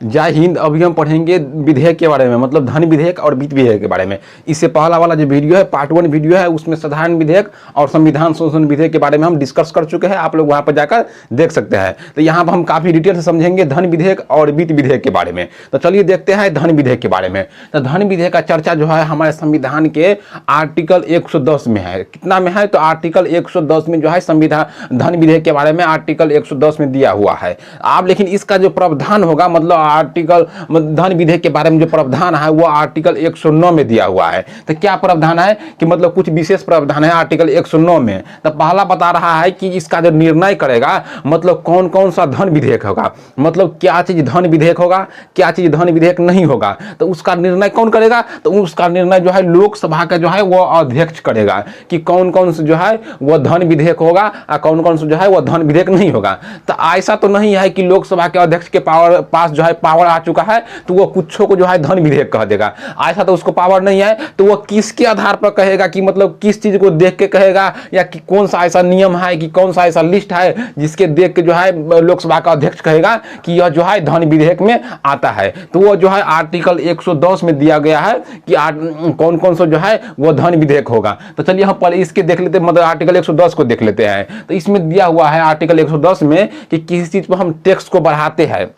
जय हिंद। अभी हम पढ़ेंगे विधेयक के बारे में, मतलब धन विधेयक और वित्त विधेयक के बारे में। इससे पहला वाला जो वीडियो है पार्ट 1 वीडियो है, उसमें साधारण विधेयक और संविधान संशोधन विधेयक के बारे में हम डिस्कस कर चुके हैं, आप लोग वहां पर जाकर देख सकते हैं। तो यहाँ पर हम काफी डिटेल से समझेंगे धन विधेयक और वित्त विधेयक के बारे में। तो चलिए देखते हैं धन विधेयक के बारे में। तो धन विधेयक का चर्चा जो है हमारे संविधान के आर्टिकल 110 में है। कितना में है? तो आर्टिकल 110 में जो है संविधान धन विधेयक के बारे में आर्टिकल 110 में दिया हुआ है। आप लेकिन इसका जो प्रावधान होगा, मतलब आर्टिकल धन विधेयक के बारे में जो प्रावधान है वो आर्टिकल 109 में दिया हुआ है। तो क्या प्रावधान है कि मतलब कुछ विशेष प्रावधान है आर्टिकल 109 में। तो पहला बता रहा है कि इसका जो निर्णय करेगा, मतलब कौन कौन सा धन विधेयक होगा, मतलब क्या चीज धन विधेयक होगा, क्या चीज धन विधेयक नहीं होगा, तो उसका निर्णय कौन करेगा? तो उसका निर्णय जो है लोकसभा का जो है वो अध्यक्ष करेगा कि कौन कौन से जो है वो धन विधेयक होगा और कौन कौन से जो है वो धन विधेयक नहीं होगा। तो ऐसा तो नहीं है कि लोकसभा के अध्यक्ष के पास जो है पावर आ चुका है तो वो कुछ को जो है धन विधेयक कह देगा। ऐसा तो उसको पावर नहीं है। तो वो किसके आधार पर कहेगा कि मतलब किस चीज को देख के कहेगा, या कि कौन सा ऐसा नियम है कि कौन सा ऐसा लिस्ट है जिसके देख के जो है लोकसभा का अध्यक्ष कहेगा कि यह जो है धन विधेयक में आता है। तो वो जो है आर्टिकल 110 में दिया गया है कि कौन कौन सा जो है वो धन विधेयक होगा। तो चलिए हम पहले इसके देख लेते हैं, मतलब आर्टिकल 110 को देख लेते हैं। तो इसमें दिया हुआ है आर्टिकल 110 में कि किसी चीज पर हम टैक्स को बढ़ाते हैं,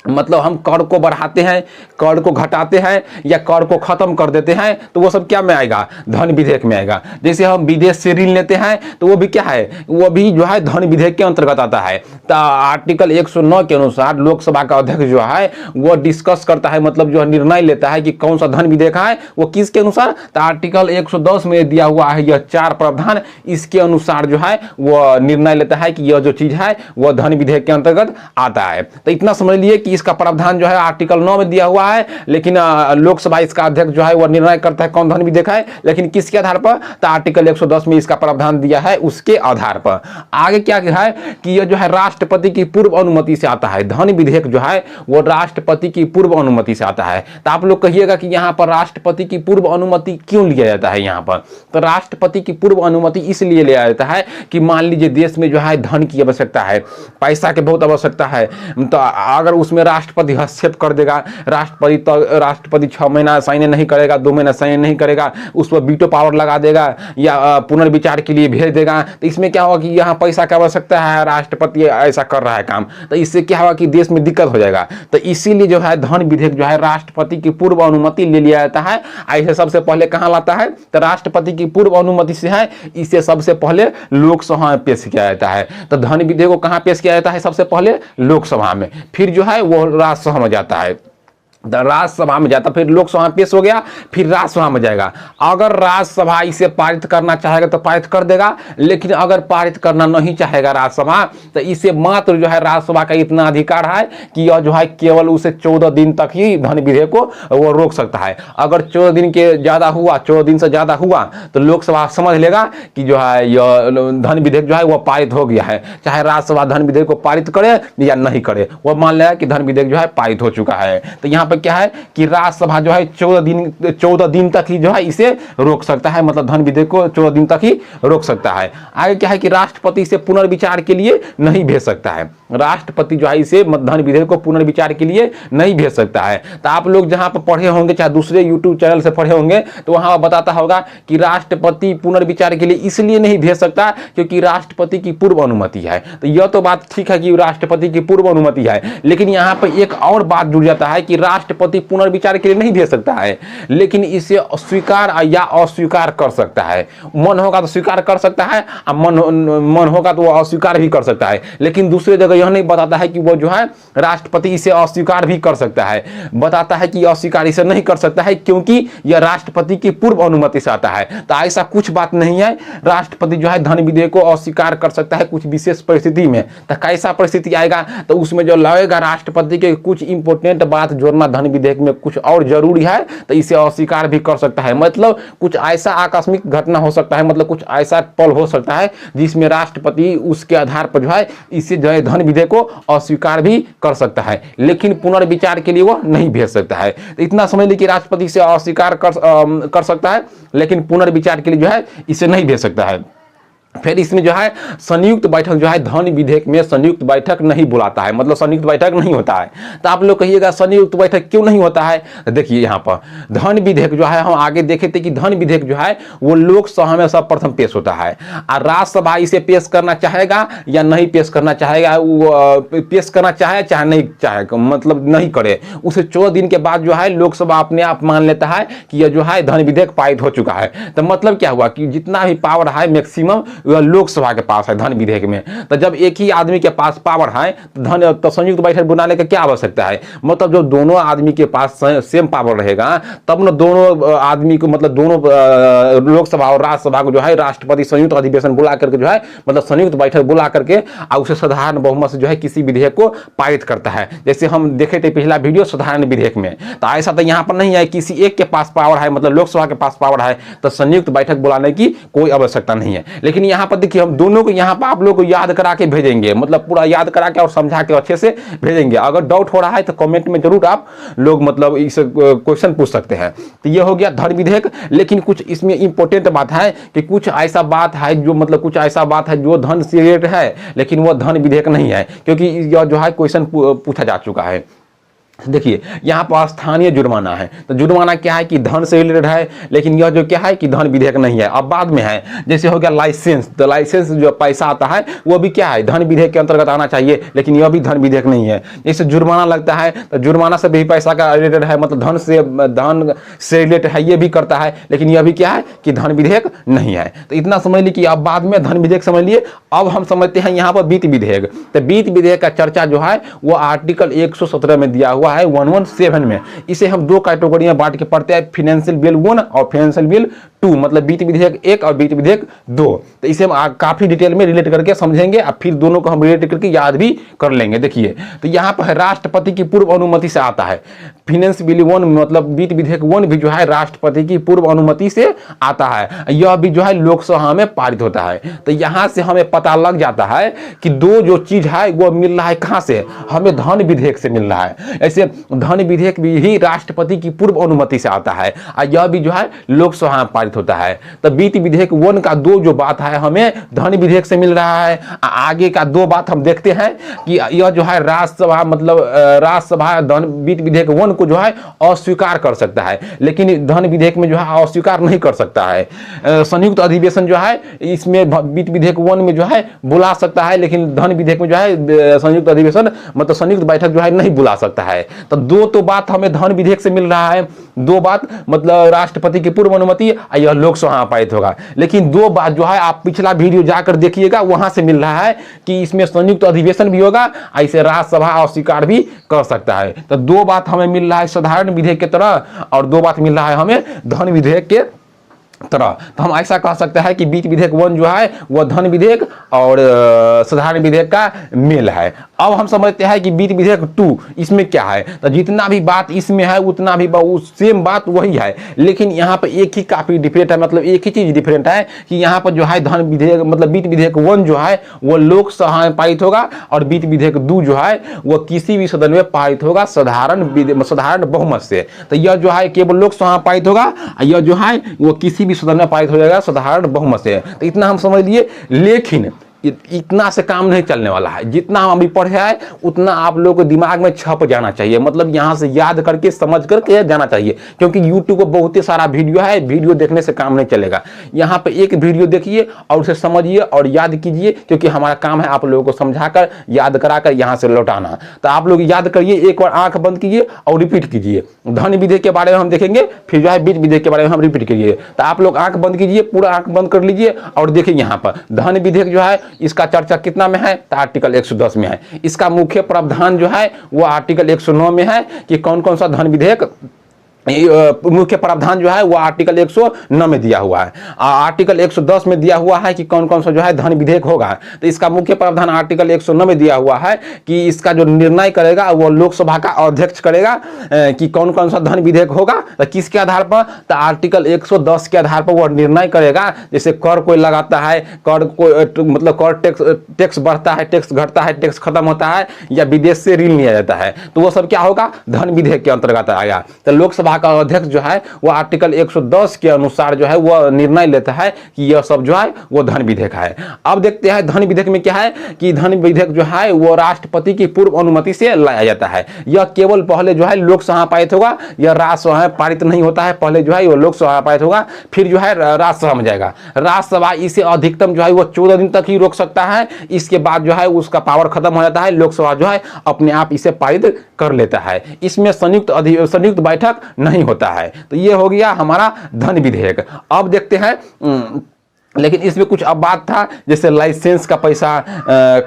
मतलब हम कर को बढ़ाते हैं, कर को घटाते हैं या कर को खत्म कर देते हैं, तो वो सब क्या में आएगा? धन विधेयक में आएगा। जैसे हम विदेश से ऋण लेते हैं तो वो भी क्या है? वो भी जो है धन विधेयक के अंतर्गत आता है। तो आर्टिकल 109 के अनुसार लोकसभा का अध्यक्ष जो है वो डिस्कस करता है, मतलब जो निर्णय लेता है कि कौन सा धन विधेयक है वो किसके अनुसार। तो आर्टिकल 110 में दिया हुआ है यह 4 प्रावधान, इसके अनुसार जो है वो निर्णय लेता है कि यह जो चीज है वो धन विधेयक के अंतर्गत आता है। तो इतना समझ लिए कि इसका प्रावधान जो है आर्टिकल 9 में दिया हुआ है, लेकिन लोकसभा इसका अध्यक्ष जो है वो निर्णय करता है कौन धन विधेयक है, लेकिन किसके आधार पर? तो आर्टिकल 110 में इसका प्रावधान दिया है उसके आधार पर। आगे क्या है कि यह जो है राष्ट्रपति की पूर्व अनुमति से आता है। धन विधेयक जो है वो राष्ट्रपति की पूर्व अनुमति से आता है। तो आप लोग कहिएगा कि यहाँ पर राष्ट्रपति की पूर्व अनुमति क्यों लिया जाता है? यहाँ पर तो राष्ट्रपति की पूर्व अनुमति इसलिए लिया जाता है कि मान लीजिए देश में जो है धन की आवश्यकता है, पैसा की बहुत आवश्यकता है, तो अगर उसमें राष्ट्रपति हस्तक्षेप कर देगा, राष्ट्रपति 6 महीना साइन नहीं करेगा, 2 महीना साइन नहीं करेगा, उस पर वीटो पावर लगा देगा या पुनर्विचार के लिए भेज देगा, तो इसमें क्या होगा कि यहाँ पैसा की आवश्यकता है, राष्ट्रपति ऐसा कर रहा है काम, तो इससे क्या होगा कि देश में दिक्कत हो जाएगा। तो इसीलिए जो है धन विधेयक जो है राष्ट्रपति की पूर्व अनुमति ले लिया जाता है। ऐसे सबसे पहले कहाँ लाता है? तो राष्ट्रपति की पूर्व अनुमति से है, इसे सबसे पहले लोकसभा में पेश किया जाता है। तो धन विधेयक को कहाँ पेश किया जाता है? सबसे पहले लोकसभा में, फिर जो है वो राज्यसभा में जाता है, राज्यसभा में जाता, फिर लोकसभा में पेश हो गया, फिर राज्यसभा में जाएगा। अगर राज्यसभा इसे पारित करना चाहेगा तो पारित कर देगा, लेकिन अगर पारित करना नहीं चाहेगा राज्यसभा तो इसे मात्र जो है राज्यसभा का इतना अधिकार है कि यह जो है केवल उसे 14 दिन तक ही धन विधेयक को वो रोक सकता है। अगर 14 दिन के ज्यादा हुआ, 14 दिन से ज्यादा हुआ तो लोकसभा समझ लेगा कि जो है यह धन विधेयक जो है वह पारित हो गया है, चाहे राज्यसभा धन विधेयक को पारित करे या नहीं करे, वह मान लेगा कि धन विधेयक जो है पारित हो चुका है। तो यहाँ पर क्या है कि राज्यसभा जो है 14 दिन तक ही जो है इसे रोक सकता है, मतलब धन विधेयक को 14 दिन तक ही रोक सकता है। आगे क्या है कि राष्ट्रपति इसे पुनर्विचार के लिए नहीं भेज सकता है, राष्ट्रपति जो है इसे धन विधेयक को पुनर्विचार के लिए नहीं भेज सकता है। तो आप लोग जहां पर पढ़े होंगे, चाहे दूसरे यूट्यूब चैनल से पढ़े होंगे, तो वहां बताता होगा कि राष्ट्रपति पुनर्विचार के लिए इसलिए नहीं भेज सकता क्योंकि राष्ट्रपति की पूर्व अनुमति है। तो यह तो बात ठीक है कि राष्ट्रपति की पूर्व अनुमति है, लेकिन यहाँ पर एक और बात जुड़ जाता है कि राष्ट्रपति पुनर्विचार के लिए नहीं भेज सकता है, लेकिन इसे स्वीकार या अस्वीकार कर सकता है। मन होगा तो स्वीकार कर सकता है, मन होगा तो वो अस्वीकार भी कर सकता है। लेकिन दूसरे जगह यह नहीं बताता है कि वो जो है राष्ट्रपति इसे अस्वीकार भी कर सकता है, बताता है कि अस्वीकार इसे नहीं कर सकता है क्योंकि यह राष्ट्रपति की पूर्व अनुमति से आता है। तो ऐसा कुछ बात नहीं है, राष्ट्रपति जो है धन विधेयक को अस्वीकार कर सकता है कुछ विशेष परिस्थिति में। तो कैसा परिस्थिति आएगा? तो उसमें जो लगेगा राष्ट्रपति के कुछ इंपोर्टेंट बात जोड़ना धन विधेयक में कुछ और जरूरी है, तो इसे अस्वीकार भी कर सकता है। मतलब कुछ ऐसा आकस्मिक घटना हो सकता है, मतलब कुछ ऐसा पल हो सकता है जिसमें राष्ट्रपति उसके आधार पर जो है इसे जो है धन विधेयक को अस्वीकार भी कर सकता है, लेकिन पुनर्विचार के लिए वो नहीं भेज सकता है। तो इतना समझ लीजिए कि राष्ट्रपति इसे अस्वीकार कर सकता है, लेकिन पुनर्विचार के लिए जो है इसे नहीं भेज सकता है। फिर इसमें जो है संयुक्त बैठक जो है धन विधेयक में संयुक्त बैठक नहीं बुलाता है, मतलब संयुक्त बैठक नहीं होता है। तो आप लोग कहिएगा संयुक्त बैठक क्यों नहीं होता है? तो देखिए यहाँ पर धन विधेयक जो है हम आगे देखे थे कि धन विधेयक जो है वो लोकसभा में सर्वप्रथम पेश होता है और राज्यसभा इसे पेश करना चाहेगा या नहीं पेश करना चाहेगा, वो पेश करना चाहे चाहे नहीं चाहे, मतलब नहीं करे, उसे 14 दिन के बाद जो है लोकसभा अपने आप मान लेता है कि यह जो है धन विधेयक पारित हो चुका है। तो मतलब क्या हुआ कि जितना भी पावर है मैक्सिमम लोकसभा के पास है धन विधेयक में। तो जब एक ही आदमी के पास पावर है तो संयुक्त बैठक बुलाने की क्या आवश्यकता है? मतलब जो दोनों आदमी के पास सेम पावर रहेगा तब न दोनों आदमी को, मतलब दोनों लोकसभा और राज्यसभा को जो है राष्ट्रपति संयुक्त अधिवेशन बुला करके जो है मतलब संयुक्त बैठक बुला करके और उसे साधारण बहुमत से जो है किसी विधेयक को पारित करता है। जैसे हम देखे थे पिछला वीडियो साधारण विधेयक में, तो ऐसा तो यहाँ पर नहीं है, किसी एक के पास पावर है मतलब लोकसभा के पास पावर है तो संयुक्त बैठक बुलाने की कोई आवश्यकता नहीं है। लेकिन यहाँ पर देखिए हम दोनों को यहाँ पर आप लोग को याद करा के भेजेंगे, मतलब पूरा याद करा के और समझा के अच्छे से भेजेंगे। अगर डाउट हो रहा है तो कमेंट में जरूर आप लोग मतलब इस क्वेश्चन पूछ सकते हैं। तो ये हो गया धन विधेयक। लेकिन कुछ इसमें इंपॉर्टेंट बात है कि कुछ ऐसा बात है जो मतलब कुछ ऐसा बात है जो धन से रिलेटेड है लेकिन वो धन विधेयक नहीं है, क्योंकि यह जो है क्वेश्चन पूछा जा चुका है। देखिए यहाँ पर स्थानीय जुर्माना है, तो जुर्माना क्या है कि धन से रिलेटेड है, लेकिन यह जो क्या है कि धन विधेयक नहीं है, अब बाद में है। जैसे हो गया लाइसेंस, तो लाइसेंस जो पैसा आता है वो भी क्या है धन विधेयक के अंतर्गत आना चाहिए, लेकिन यह भी धन विधेयक नहीं है। जैसे जुर्माना लगता है तो जुर्माना से भी पैसा का रिलेटेड है, मतलब धन से रिलेटेड है, ये भी करता है, लेकिन यह भी क्या है कि धन विधेयक नहीं है। तो इतना समझ लीजिए कि अब बाद में धन विधेयक समझ लिए। अब हम समझते हैं यहाँ पर वित्त विधेयक। तो वित्त विधेयक का चर्चा जो है वो आर्टिकल 117 में दिया हुआ है 117 में। इसे हम दो कैटेगरी में बांट के पढ़ते हैं, फाइनेंशियल बिल 1 और फाइनेंशियल बिल 2, मतलब वित्त विधेयक 1 और वित्त विधेयक 2। तो इसे हम काफी डिटेल में रिलेट करके समझेंगे और फिर दोनों को हम रिलेट करके याद भी कर लेंगे। देखिए तो यहाँ पर राष्ट्रपति की पूर्व अनुमति से आता है। फाइनेंस बिल 1 मतलब वित्त विधेयक 1 भी जो है राष्ट्रपति की पूर्व अनुमति से आता है, यह भी जो है लोकसभा में पारित होता है। तो यहाँ से हमें पता लग जाता है कि दो जो चीज है वो मिल रहा है कहाँ से, हमें धन विधेयक से मिल रहा है। ऐसे धन विधेयक भी ही राष्ट्रपति की पूर्व अनुमति से आता है और यह भी जो है लोकसभा में पारित होता है। तो वित्त विधेयक 1 का दो जो बात है हमें धन विधेयक से मिल रहा है। आगे का दो बात हम देखते हैं कि यह जो है राज्यसभा मतलब राज्यसभा धन वित्त विधेयक 1 को जो है अस्वीकार कर सकता है, लेकिन धन विधेयक में जो है अस्वीकार नहीं कर सकता है। संयुक्त अधिवेशन जो है इसमें वित्त विधेयक 1 में जो है बुला सकता है, लेकिन धन विधेयक में जो है संयुक्त अधिवेशन मतलब संयुक्त बैठक जो है नहीं बुला सकता है। तो दो तो बात हमें धन विधेयक से मिल रहा है, दो बात मतलब राष्ट्रपति की पूर्व अनुमति यह लोकसभा पारित होगा। लेकिन दो बात जो है आप पिछला वीडियो जाकर देखिएगा वहां से मिल रहा है कि इसमें संयुक्त अधिवेशन भी होगा, ऐसे राज्यसभा अस्वीकार भी कर सकता है। तो दो बात हमें मिल रहा है साधारण विधेयक के तरह और दो बात मिल रहा है हमें धन विधेयक के तरह। तो हम ऐसा कह सकते हैं कि वित्त विधेयक 1 जो है वह धन विधेयक और साधारण विधेयक का मेल है। अब हम समझते हैं कि वित्त विधेयक 2 इसमें क्या है, तो जितना भी बात इसमें है उतना भी सेम बात वही है, लेकिन यहाँ पर एक ही काफी डिफरेंट है, मतलब एक ही चीज डिफरेंट है कि यहाँ पर जो है धन विधेयक मतलब वित्त विधेयक 1 जो है वो लोकसभा में पारित होगा और वित्त विधेयक 2 जो है वह किसी भी सदन में पारित होगा साधारण बहुमत से। तो यह जो है केवल लोकसभा में पारित होगा, यह जो है वो किसी सदन में पारित हो जाएगा साधारण बहुमत से। तो इतना हम समझ लिए, लेकिन इतना से काम नहीं चलने वाला है। जितना हम अभी पढ़े हैं उतना आप लोगों को दिमाग में छप जाना चाहिए, मतलब यहाँ से याद करके समझ करके जाना चाहिए, क्योंकि YouTube पर बहुत ही सारा वीडियो है, वीडियो देखने से काम नहीं चलेगा। यहाँ पे एक वीडियो देखिए और उसे समझिए और याद कीजिए, क्योंकि हमारा काम है आप लोगों को समझाकर याद कराकर यहाँ से लौटाना। तो आप लोग याद करिए, एक बार आंख बंद कीजिए और रिपीट कीजिए। धन विधेयक के बारे में हम देखेंगे, फिर जो है वित्त विधेयक के बारे में हम रिपीट कीजिए। तो आप लोग आंख बंद कीजिए, पूरा आंख बंद कर लीजिए और देखिए यहाँ पर धन विधेयक जो है इसका चर्चा कितना में है, तो आर्टिकल 110 में है। इसका मुख्य प्रावधान जो है वो आर्टिकल 109 में है कि कौन कौन सा धन विधेयक मुख्य प्रावधान जो है वो आर्टिकल 109 में दिया हुआ है। आर्टिकल 110 में दिया हुआ है कि कौन कौन सा जो है धन विधेयक होगा। तो इसका मुख्य प्रावधान आर्टिकल 109 में दिया हुआ है कि इसका जो निर्णय करेगा वो लोकसभा का अध्यक्ष करेगा कि कौन कौन सा धन विधेयक होगा। तो किसके आधार पर, तो आर्टिकल 110 के आधार पर वो निर्णय करेगा। जैसे कर कोई लगाता है, कर कोई मतलब कर टैक्स बढ़ता है, टैक्स घटता है, टैक्स खत्म होता है, या विदेश से ऋण लिया जाता है, तो वो सब क्या होगा धन विधेयक के अंतर्गत आएगा। तो लोकसभा सभा का अध्यक्ष जो है वो आर्टिकल 110 के अनुसार जो है वो निर्णय लेता है कि यह सब जो है वो धन विधेयक है। अब देखते हैं धन विधेयक में क्या है कि धन विधेयक जो है वो राष्ट्रपति की पूर्व अनुमति से लाया जाता है। यह केवल पहले जो है लोकसभा पारित होगा, यह राज्यसभा में पारित नहीं होता है। पहले जो है वो लोकसभा पारित होगा, फिर जो है राज्यसभा में जाएगा। राज्यसभा इसे अधिकतम जो है वो 14 दिन तक ही रोक सकता है, इसके बाद जो है उसका पावर खत्म हो जाता है। लोकसभा जो है अपने आप इसे पारित कर लेता है। इसमें संयुक्त बैठक नहीं होता है। तो ये हो गया हमारा धन विधेयक। अब देखते हैं लेकिन इसमें कुछ अब बात था, जैसे लाइसेंस का पैसा,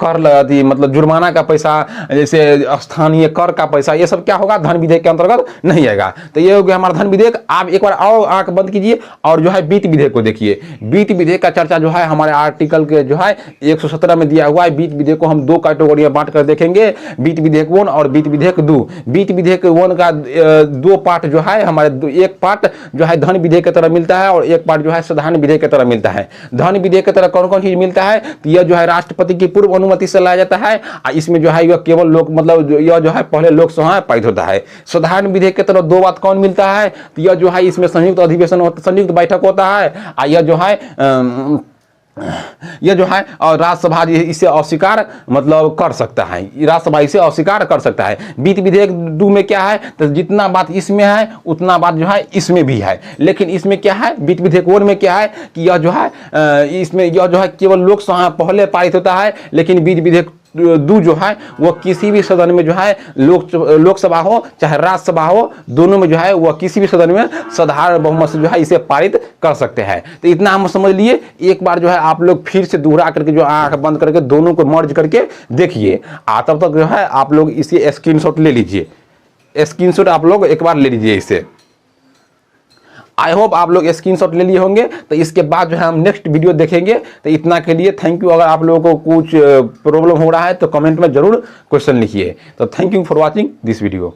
कर मतलब जुर्माना का पैसा, जैसे स्थानीय कर का पैसा, ये सब क्या होगा धन विधेयक के अंतर्गत नहीं आएगा। तो ये हो गया हमारा धन विधेयक। आप एक बार और आंख बंद कीजिए और जो है वित्त विधेयक को देखिए। वित्त विधेयक का चर्चा जो है हमारे आर्टिकल के जो है 117 में दिया हुआ है। वित्त विधेयक को हम दो कैटेगरी में बांट कर देखेंगे, वित्त विधेयक 1 और वित्त विधेयक 2। वित्त विधेयक 1 का दो पार्ट जो है हमारे, एक पार्ट जो है धन विधेयक की तरह मिलता है और एक पार्ट जो है साधारण विधेयक की तरह मिलता है। धन विधेयक की तरह कौन कौन चीज मिलता है, तो यह जो है राष्ट्रपति की पूर्व अनुमति से लाया जाता है। इसमें जो है यह केवल लोक मतलब यह जो है पहले लोकसभा में पारित होता है। साधारण विधेयक की तरह दो बात कौन मिलता है, तो यह जो है इसमें संयुक्त अधिवेशन होता, संयुक्त बैठक होता है। यह जो है और राज्यसभा इसे अस्वीकार मतलब कर सकता है, राज्यसभा इसे अस्वीकार कर सकता है। वित्त विधेयक 2 में क्या है, तो जितना बात इसमें है उतना बात जो है इसमें भी है। लेकिन इसमें क्या है, वित्त विधेयक 1 में क्या है कि यह जो है इसमें यह जो है केवल लोकसभा पहले पारित होता है। लेकिन वित्त विधेयक 2 जो है वो किसी भी सदन में जो है लोकसभा हो चाहे राज्यसभा हो, दोनों में जो है वह किसी भी सदन में साधारण बहुमत से जो है इसे पारित कर सकते हैं। तो इतना हम समझ लिए। एक बार जो है आप लोग फिर से दोहरा करके जो आंख बंद करके दोनों को मर्ज करके देखिए। तब तक जो है आप लोग इसे स्क्रीनशॉट ले लीजिए, स्क्रीनशॉट आप लोग एक बार ले लीजिए इसे। आई होप आप लोग स्क्रीनशॉट ले लिए होंगे। तो इसके बाद जो है हम नेक्स्ट वीडियो देखेंगे। तो इतना के लिए थैंक यू। अगर आप लोगों को कुछ प्रॉब्लम हो रहा है तो कमेंट में जरूर क्वेश्चन लिखिए। तो thank you for watching this video.